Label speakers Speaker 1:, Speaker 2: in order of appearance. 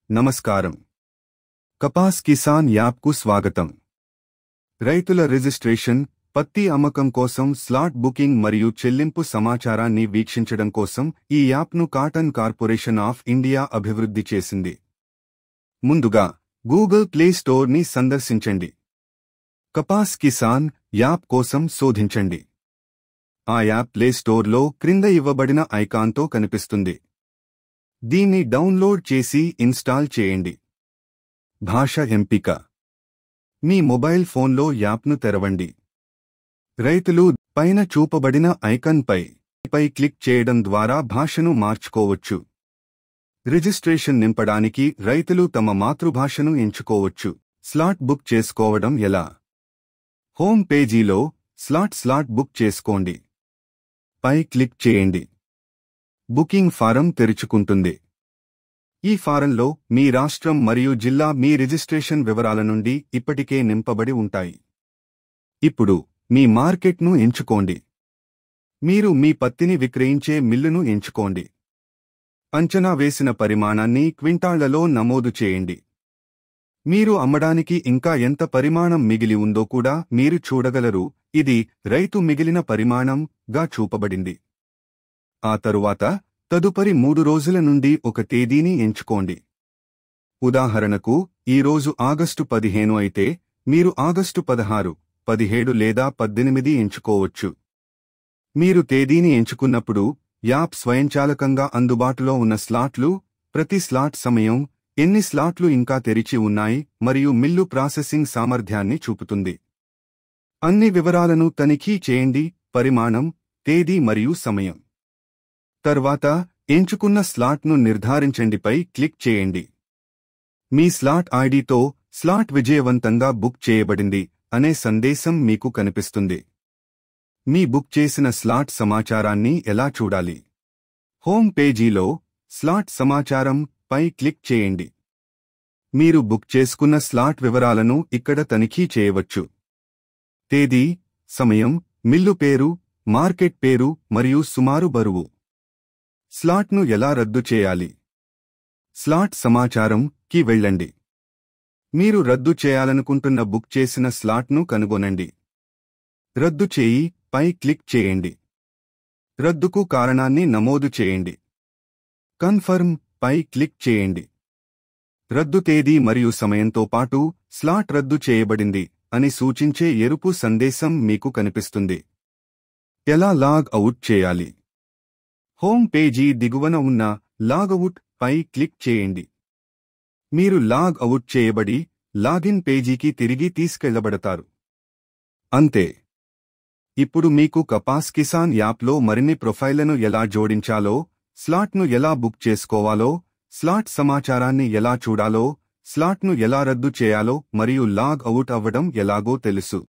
Speaker 1: నమస్కారం. కపాస్ కిసాన్ యాప్కు స్వాగతం. రైతుల రిజిస్ట్రేషన్, పత్తి అమ్మకం కోసం స్లాట్ బుకింగ్ మరియు చెల్లింపు సమాచారాన్ని వీక్షించడం కోసం ఈ యాప్ను కాటన్ కార్పొరేషన్ ఆఫ్ ఇండియా అభివృద్ధి చేసింది. ముందుగా గూగుల్ ప్లే స్టోర్ని సందర్శించండి. కపాస్ కిసాన్ యాప్ కోసం శోధించండి. ఆ యాప్ ప్లే స్టోర్లో క్రింద ఇవ్వబడిన ఐకాన్తో కనిపిస్తుంది. దీన్ని డౌన్లోడ్ చేసి ఇన్స్టాల్ చేయండి. భాష ఎంపిక. మీ మొబైల్ ఫోన్లో యాప్ను తెరవండి. రైతులు పైన చూపబడిన ఐకాన్పై క్లిక్ చేయడం ద్వారా భాషను మార్చుకోవచ్చు. రిజిస్ట్రేషన్ నింపడానికి రైతులు తమ మాతృభాషను ఎంచుకోవచ్చు. స్లాట్ బుక్ చేసుకోవడం ఎలా? హోమ్ పేజీలో స్లాట్ బుక్ చేసుకోండి పై క్లిక్ చేయండి. బుకింగ్ ఫారం తెరుచుకుంటుంది. ఈ ఫారంలో మీ రాష్ట్రం మరియు జిల్లా మీ రిజిస్ట్రేషన్ వివరాల నుండి ఇప్పటికే నింపబడి ఉంటాయి. ఇప్పుడు మీ మార్కెట్ను ఎంచుకోండి. మీరు మీ పత్తిని విక్రయించే మిల్లును ఎంచుకోండి. అంచనా వేసిన పరిమాణాన్ని క్వింటాళ్లలో నమోదు చేయండి. మీరు అమ్మడానికి ఇంకా ఎంత పరిమాణం మిగిలి ఉందో కూడా మీరు చూడగలరు. ఇది రైతు మిగిలిన పరిమాణంగా చూపబడింది. ఆ తరువాత తదుపరి 3 రోజుల నుండి ఒక తేదీని ఎంచుకోండి. ఉదాహరణకు ఈరోజు ఆగస్టు 15 అయితే మీరు ఆగస్టు 16, 17 లేదా 18 ఎంచుకోవచ్చు. మీరు తేదీని ఎంచుకున్నప్పుడు యాప్ స్వయంచాలకంగా అందుబాటులో ఉన్న స్లాట్లు, ప్రతి స్లాట్ సమయం, ఎన్ని స్లాట్లు ఇంకా తెరిచి ఉన్నాయి మరియు మిల్లు ప్రాసెసింగ్ సామర్థ్యాన్ని చూపుతుంది. అన్ని వివరాలను తనిఖీ చేయండి. పరిమాణం, తేదీ మరియు సమయం. తర్వాత ఎంచుకున్న స్లాట్ను నిర్ధారించండిపై క్లిక్ చేయండి. మీ స్లాట్ ఐడితో స్లాట్ విజయవంతంగా బుక్ చేయబడింది అనే సందేశం మీకు కనిపిస్తుంది. మీ బుక్ చేసిన స్లాట్ సమాచారాన్ని ఎలా చూడాలి? హోమ్ పేజీలో స్లాట్ సమాచారం పై క్లిక్ చేయండి. మీరు బుక్ చేసుకున్న స్లాట్ వివరాలను ఇక్కడ తనిఖీ చేయవచ్చు. తేదీ, సమయం, మిల్లు పేరు, మార్కెట్ పేరు మరియు సుమారు బరువు. స్లాట్ను ఎలా రద్దు చేయాలి? స్లాట్ సమాచారంకి వెళ్ళండి. మీరు రద్దు చేయాలనుకుంటున్న బుక్ చేసిన స్లాట్ను కనుగొనండి. రద్దు చేయి పై క్లిక్ చేయండి. రద్దుకు కారణాన్ని నమోదు చేయండి. కన్ఫర్మ్ పై క్లిక్ చేయండి. రద్దు తేదీ మరియు సమయంతో పాటు స్లాట్ రద్దు చేయబడింది అని సూచించే ఎరుపు సందేశం మీకు కనిపిస్తుంది. ఎలా లాగ్ అవుట్ చేయాలి? హోమ్ పేజీ దిగువన ఉన్న లాగవుట్ పై క్లిక్ చేయండి. మీరు లాగ్ అవుట్ చేయబడి లాగిన్ పేజీకి తిరిగి తీసుకెళ్లబడతారు. అంతే. ఇప్పుడు మీకు కపాస్ కిసాన్ యాప్లో మరిన్ని ప్రొఫైళ్లను ఎలా జోడించాలో, స్లాట్ను ఎలా బుక్ చేసుకోవాలో, స్లాట్ సమాచారాన్ని ఎలా చూడాలో, స్లాట్ను ఎలా రద్దు చేయాలో మరియు లాగ్ అవుట్ అవ్వడం ఎలాగో తెలుసు.